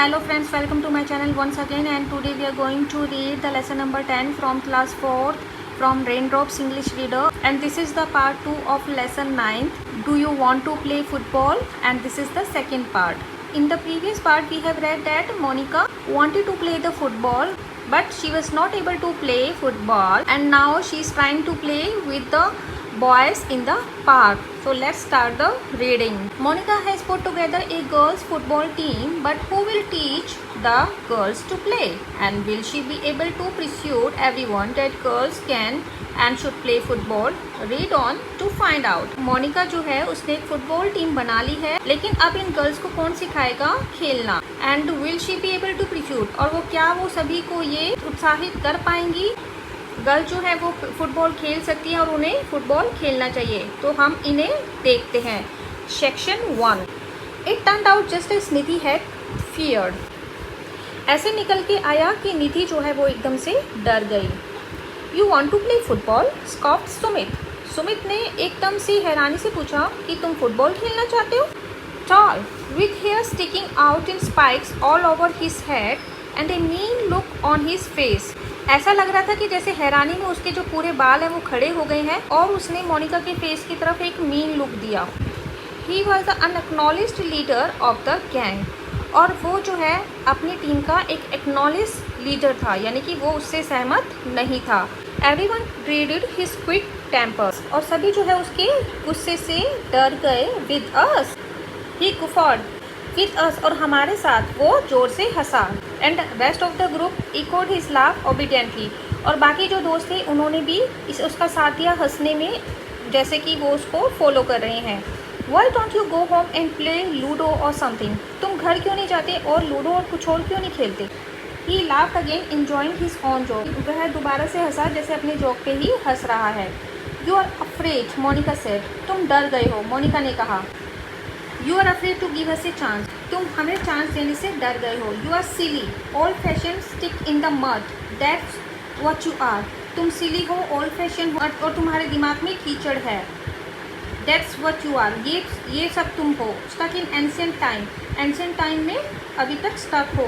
Hello friends, welcome to my channel once again, and today we are going to read the lesson number 10 from class 4 from Raindrops English Reader, and this is the part 2 of lesson 9. Do you want to play football? And this is the second part. In the previous part we have read that Monica wanted to play the football but she was not able to play football, and now she is trying to play with the boys in the park. So let's start the reading. Monica has put together a girls football team, but who will teach the girls to play? And will she be able to persuade everyone that girls can and should play football? Read on to find out. Monika जो है उसने एक football team बना ली है, लेकिन अब in girls को कौन सिखाएगा खेलना? And will she be able to pursued, और वो सभी को ये उत्साहित कर पाएंगी? गर्ल जो है वो फुटबॉल खेल सकती है और उन्हें फुटबॉल खेलना चाहिए, तो हम इन्हें देखते हैं. Section 1. It turned out just as Nidhi had feared. ऐसे निकल के आया कि निधि जो है वो एकदम से डर गई. You want to play football? Scoffed Sumit. Sumit ने एकदम से हैरानी से पूछा कि तुम फुटबॉल खेलना चाहते हो? Tall with hair sticking out in spikes all over his head and a mean look on his face. ऐसा लग रहा था कि जैसे हैरानी में उसके जो पूरे बाल हैं वो खड़े हो गए हैं, और उसने मोनिका के फेस की तरफ एक मीन लुक दिया. He was the unacknowledged leader of the gang, और वो जो है अपनी टीम का एक एक्नॉलेज लीडर था, यानी कि वो उससे सहमत नहीं था. Everyone dreaded his quick temper, और सभी जो है उसके गुस्से से डर गए. With us he गुफॉर्ड, with us और हमारे साथ वो जोर से हंसा. And rest of the group echoed his laugh obediently, और बाकी जो दोस्त थे उन्होंने भी उसका साथ दिया हंसने में, जैसे कि वो उसको फॉलो कर रहे हैं. Why don't you go home and play ludo और समथिंग? तुम घर क्यों नहीं जाते और लूडो और कुछ और क्यों नहीं खेलते? ही laughed again enjoying his on joke. वह दोबारा से हंसा जैसे अपने जोक पे ही हंस रहा है. You are afraid, Monica said. तुम डर गए हो, मोनिका ने कहा. You are afraid to give us a chance. तुम हमें चांस देने से डर गए हो. You are silly, old fashioned, stick in the mud, that's what you are. तुम सिली हो, ओल्ड फैशन हो, और तुम्हारे दिमाग में कीचड़ है. दैट्स व्हाट यू आर, ये सब तुम हो. Stuck in ancient time, ancient time में अभी तक स्टक हो.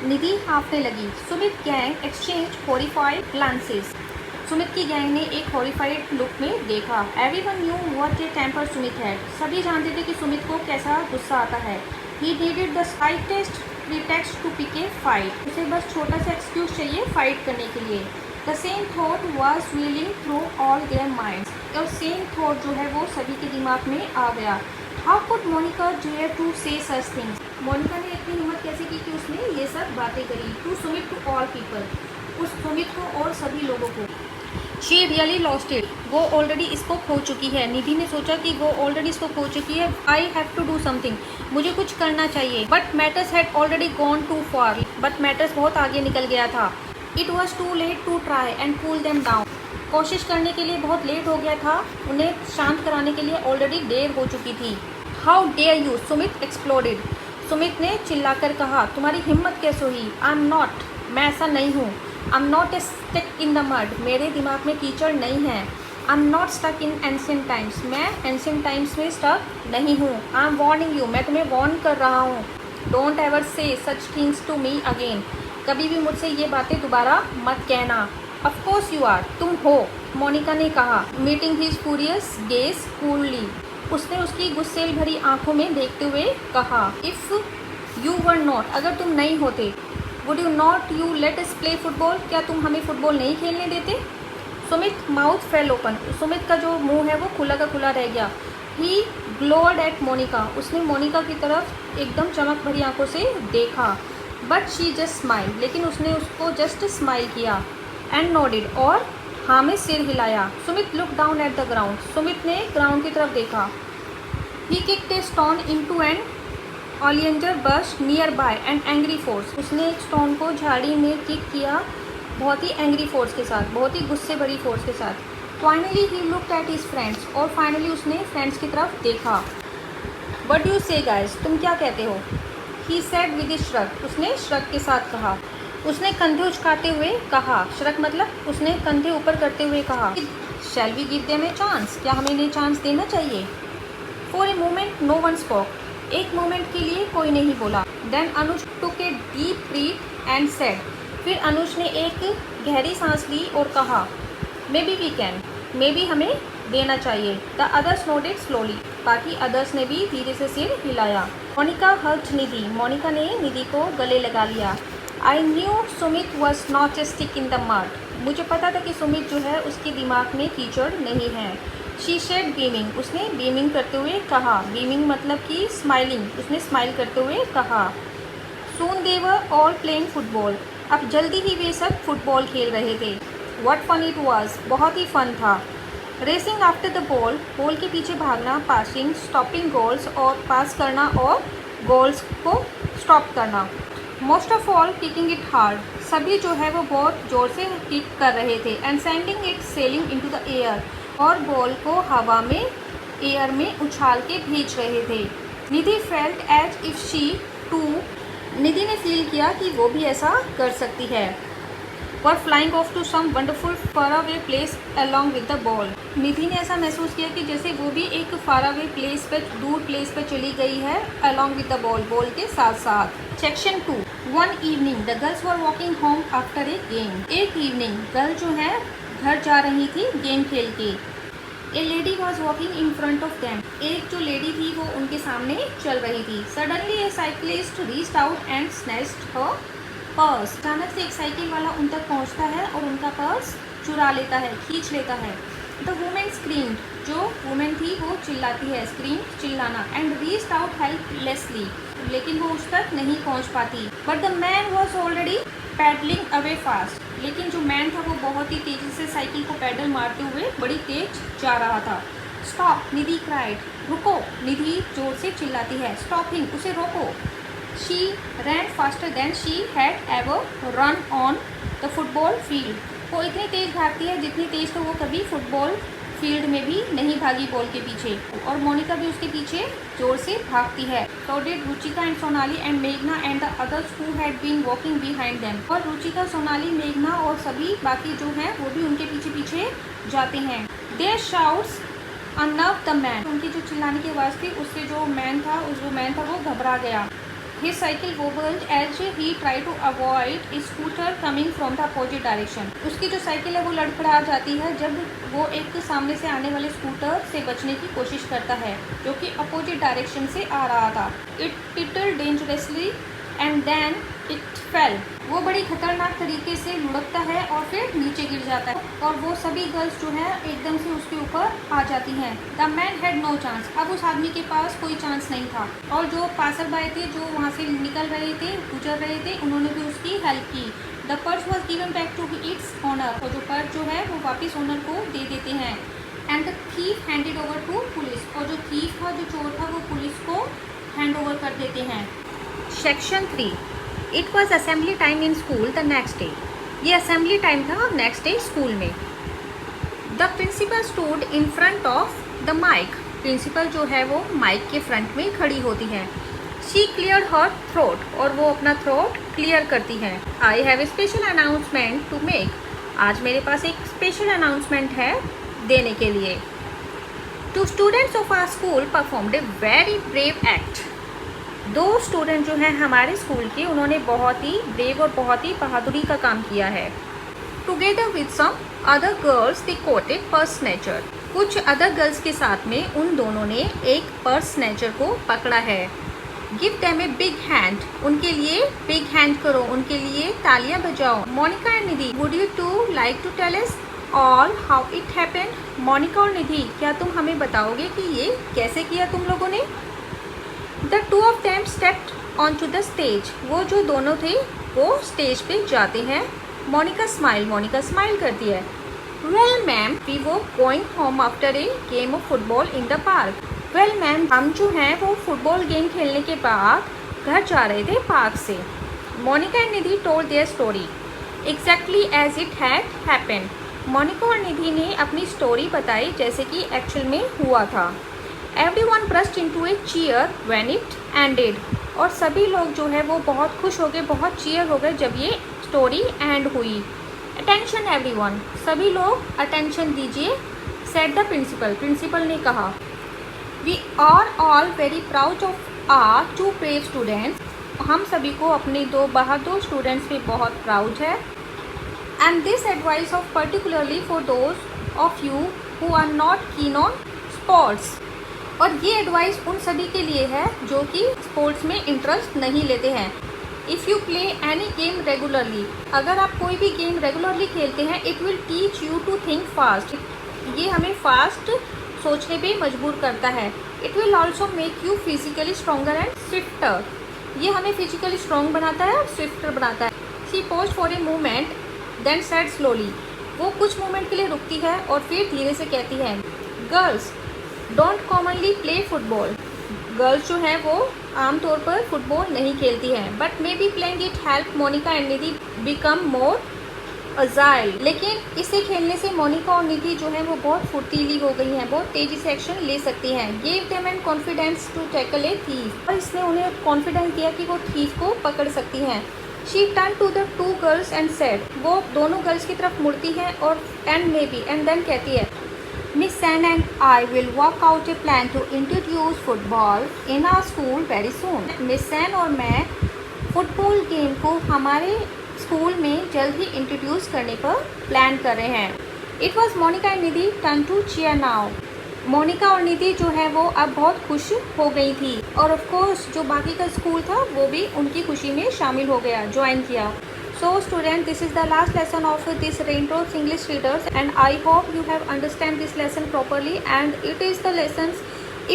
निधि हाफने लगी. Sumit gang exchange horrified glances. Sumit की गैंग ने एक हॉरिफाइड लुक में देखा. Everyone knew what a temper Sumit had. सभी जानते थे कि सुमित को कैसा गुस्सा आता है. He needed the slightest pretext to pick a fight. उसे बस छोटा सा एक्सक्यूज चाहिए फाइट करने के लिए. The same thought was wheeling through all their minds, और सेम थॉट जो है वो सभी के दिमाग में आ गया. How could Monica dare to say such things? Monika ने इतनी हिम्मत कैसे की कि उसने ये सब बातें करी. To Sumit, to all people, उस सुमित को और सभी लोगों को. शी रियली लॉस्ट इट, वो ऑलरेडी इसको खो चुकी है. निधि ने सोचा कि वो ऑलरेडी इसको खो चुकी है. I have to do something, मुझे कुछ करना चाहिए. But matters had already gone too far, but matters बहुत आगे निकल गया था. It was too late to try and cool them down. कोशिश करने के लिए बहुत लेट हो गया था, उन्हें शांत कराने के लिए ऑलरेडी देर हो चुकी थी. How dare you, Sumit exploded. Sumit ने चिल्लाकर कहा, तुम्हारी हिम्मत कैसे हुई? आई एम नॉट, मैं ऐसा नहीं हूँ. I am not a stick in the mud, मेरे दिमाग में कीचड़ नहीं है. I am not stuck in ancient times, मैं एंशिएंट टाइम्स में स्टक नहीं हूँ. आई एम वार्निंग यू, मैं तुम्हें वार्न कर रहा हूँ. Don't ever say such things to me again, कभी भी मुझसे ये बातें दोबारा मत कहना. ऑफ कोर्स यू आर, तुम हो, मोनिका ने कहा. Meeting his furious gauge coolly, उसने उसकी गुस्सेल भरी आंखों में देखते हुए कहा. इफ़ यू वर नॉट, अगर तुम नहीं होते. Would you not you let us play football, क्या तुम हमें फुटबॉल नहीं खेलने देते? Sumit mouth fail open, Sumit का जो मुंह है वो खुला का खुला रह गया. ही ग्लोड एट मोनिका, उसने मोनिका की तरफ एकदम चमक भरी आंखों से देखा. बट शी जस्ट स्माइल, लेकिन उसने उसको जस्ट स्माइल किया. एंड नोडिड, और हाँ में सिर हिलाया. Sumit look down at the ground, Sumit ने ग्राउंड की तरफ देखा. He kicked a stone into an oleander bush nearby and angry force. उसने एक स्टोन को झाड़ी में किक किया, बहुत ही एंग्री फोर्स के साथ, बहुत ही गुस्से भरी फोर्स के साथ. Finally he looked at his friends, और फाइनली उसने फ्रेंड्स की तरफ देखा. व्हाट डू यू से गाइस, तुम क्या कहते हो? He said with A shrug, उसने श्रग के साथ कहा. उसने कंधे उचकाते हुए कहा. श्रग मतलब उसने कंधे ऊपर करते हुए कहा. Shall we give them a chance, क्या हमें इन्हें चांस देना चाहिए? For a moment no one spoke, एक मोमेंट के लिए कोई नहीं बोला। Then Anuj took a deep breath and said, फिर अनुज ने एक गहरी सांस ली और कहा, maybe we can, maybe हमें देना चाहिए। द अदर्स नोडेड स्लोली, बाकी अदर्स ने भी धीरे से सिर हिलाया। मोनिका हग्ड निधि, मोनिका ने निधि को गले लगा लिया। I knew Sumit was not a stick in the mud, मुझे पता था कि सुमित जो है उसके दिमाग में कीचड़ नहीं है। शी शेड बीमिंग, उसने बीमिंग करते हुए कहा, बीमिंग मतलब कि स्माइलिंग, उसने स्माइल करते हुए कहा। सून दे वर ऑल प्लेइंग फुटबॉल, अब जल्दी ही वे सब फुटबॉल खेल रहे थे। व्हाट फन इट वाज, बहुत ही फन था। Racing after the ball, ball के पीछे भागना, पासिंग, स्टॉपिंग गोल्स, और पास करना और गोल्स को स्टॉप करना। Most of all kicking it hard, सभी जो है वो बहुत ज़ोर से किक कर रहे थे। And sending it selling into the air, और बॉल को हवा में एयर में उछाल के भेज रहे थे। Nidhi felt as if she too, Nidhi ने फील किया कि वो भी ऐसा कर सकती है। Were flying off to some wonderful far away place along with the ball, Nidhi ने ऐसा महसूस किया कि जैसे वो भी एक फार अवे प्लेस पे, दूर प्लेस पे चली गई है along with the ball, ball के साथ साथ। Section 2, one evening the girls were walking home after a game, एक इवनिंग गर्ल जो है घर जा रही थी गेम खेल के। ए lady was walking in front of them, एक जो लेडी थी वो उनके सामने चल रही थी। Suddenly A cyclist reached out and snatched her purse, अचानक से एक साइकिल वाला उन तक पहुंचता है और उनका पर्स चुरा लेता है, खींच लेता है। द वुमेन स्क्रीम्ड, जो वुमेन थी वो चिल्लाती है, स्क्रीम चिल्लाना। एंड रीच्ड आउट हेल्पलेसली, लेकिन वो उस तक नहीं पहुंच पाती। But the man was already paddling away fast, लेकिन जो मैन था वो बहुत ही तेज़ी से साइकिल को पैडल मारते हुए बड़ी तेज जा रहा था। स्टॉप, निधि क्राइड, रुको, निधि जोर से चिल्लाती है। स्टॉप हिम, उसे रोको। She rain faster than she had ever run on the football field, वो इतनी तेज़ भागती है जितनी तेज़ तो वो कभी फुटबॉल फील्ड में भी नहीं भागी बॉल के पीछे, और मोनिका भी उसके पीछे जोर से भागती है। So did Ruchika and Sonali and मेघना and the others who had been walking behind them, और रुचिका, सोनाली, मेघना और सभी बाकी जो हैं वो भी उनके पीछे पीछे जाते हैं। देयर शाउट्स अनर्व द मैन, उनकी जो चिल्लाने की आवाज़ थी उससे जो मैन था वो घबरा गया। His cycle wobbled as he tried to avoid a scooter coming from the opposite direction, उसकी जो साइकिल है वो लड़खड़ा जाती है जब वो एक सामने से आने वाले स्कूटर से बचने की कोशिश करता है जो कि अपोजिट डायरेक्शन से आ रहा था। It tittled dangerously and then it fell, वो बड़ी खतरनाक तरीके से लुढ़कता है और फिर नीचे गिर जाता है, और वो सभी गर्ल्स जो है एकदम से उसके ऊपर आ जाती हैं। The man had no chance, अब उस आदमी के पास कोई चांस नहीं था, और जो पासर बाय थे जो वहाँ से निकल रहे थे, गुजर रहे थे, उन्होंने भी उसकी हेल्प की। The purse was given back to its owner, और जो पर्स जो है वो वापस ओनर को दे देते हैं। And the thief handed over to police, और जो थीफ था, जो चोर था, वो पुलिस को हैंड ओवर कर देते हैं। Section 3, it was assembly time in school the next day, ये असेंबली टाइम था नेक्स्ट डे स्कूल में। The principal stood in front of the mike, principal जो है वो माइक के फ्रंट में खड़ी होती है। शी क्लियर हर थ्रोट, और वो अपना थ्रोट क्लियर करती है। I have a special announcement to make, आज मेरे पास एक स्पेशल अनाउंसमेंट है देने के लिए। Two students of our school performed a very brave act, 2 student जो हैं हमारे स्कूल के, उन्होंने बहुत ही ब्रेव और बहुत ही बहादुरी का काम किया है। Together with some other girls they caught a purse snatcher, कुछ अदर गर्ल्स के साथ में उन दोनों ने एक पर्स स्नैचर को पकड़ा है। Give them a big hand, उनके लिए बिग हैंड करो, उनके लिए तालियां बजाओ। Monika and Nidhi, would you two like to tell us all how it happened, Monika और निधि क्या तुम हमें बताओगे कि ये कैसे किया तुम लोगों ने। The two of them stepped on to the stage, वो जो दोनों थे वो स्टेज पे जाते हैं। मोनिका स्माइल करती है। वेल मैम, वी वो going home after a game of football in the park, well ma'am, हम जो हैं वो फुटबॉल गेम खेलने के बाद घर जा रहे थे पार्क से। Monika and Nidhi told their story exactly as it had happened, Monika और निधि ने अपनी स्टोरी बताई जैसे कि एक्चुअल में हुआ था। Everyone burst into a cheer when it ended, और सभी लोग जो है वो बहुत खुश हो गए, बहुत चीयर हो गए जब ये स्टोरी एंड हुई। अटेंशन एवरीवन, सभी लोग अटेंशन दीजिए। सेड द प्रिंसिपल, प्रिंसिपल ने कहा। We are all very proud of our two brave students, हम सभी को अपने 2 बहादुर स्टूडेंट्स पे बहुत प्राउड है। And this advice of particularly for those of you who are not keen on sports, और ये एडवाइस उन सभी के लिए है जो कि स्पोर्ट्स में इंटरेस्ट नहीं लेते हैं। If you play any game regularly, अगर आप कोई भी गेम रेगुलरली खेलते हैं, it will teach you to think fast, ये हमें फास्ट सोचने पे मजबूर करता है। It will also make you physically stronger and swifter, ये हमें फिजिकली स्ट्रॉन्ग बनाता है और स्विफ्टर बनाता है। She paused for a moment then said slowly, वो कुछ मोमेंट के लिए रुकती है और फिर धीरे से कहती है, girls don't commonly play football, girls जो है वो आमतौर पर फुटबॉल नहीं खेलती हैं, but maybe playing it help Monika and Nidhi become more agile, लेकिन इसे खेलने से मोनिका और निधि जो है वो बहुत फुर्तीली हो गई हैं, बहुत तेजी से एक्शन ले सकती हैं। Give them an confidence to tackle a thief, और इसने उन्हें कॉन्फिडेंस दिया कि वो थीफ को पकड़ सकती हैं। She turn to the 2 girls and said, वो दोनों गर्ल्स की तरफ मुड़ती है और एंड देन कहती है, Miss San and I will work out a plan to introduce football in our school very soon. Miss San और मैं फुटबॉल गेम को हमारे स्कूल में जल्द ही इंट्रोड्यूस करने पर प्लान कर रहे हैं। It was Monica and Nidhi turn to cheer now. Monika और निधि जो है वो अब बहुत खुश हो गई थी, और ऑफ कोर्स जो बाकी का स्कूल था वो भी उनकी खुशी में शामिल हो गया, ज्वाइन किया। So student, this is the last lesson of this Raindrops English Readers, and I hope you have understand this lesson properly, and it is the lessons,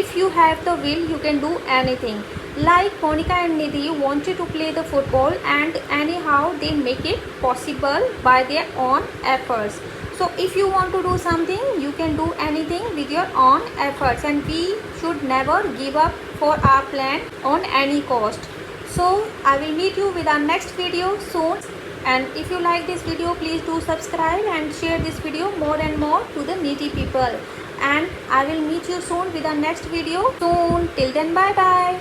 if you have the will you can do anything. Like Monica and Nidhi wanted to play the football, and anyhow they make it possible by their own efforts. So if you want to do something, you can do anything with your own efforts, and we should never give up for our plan on any cost. So I will meet you with our next video soon, and if you like this video, please do subscribe and share this video more and more to the needy people, and I will meet you soon with our next video soon. Till then, bye bye.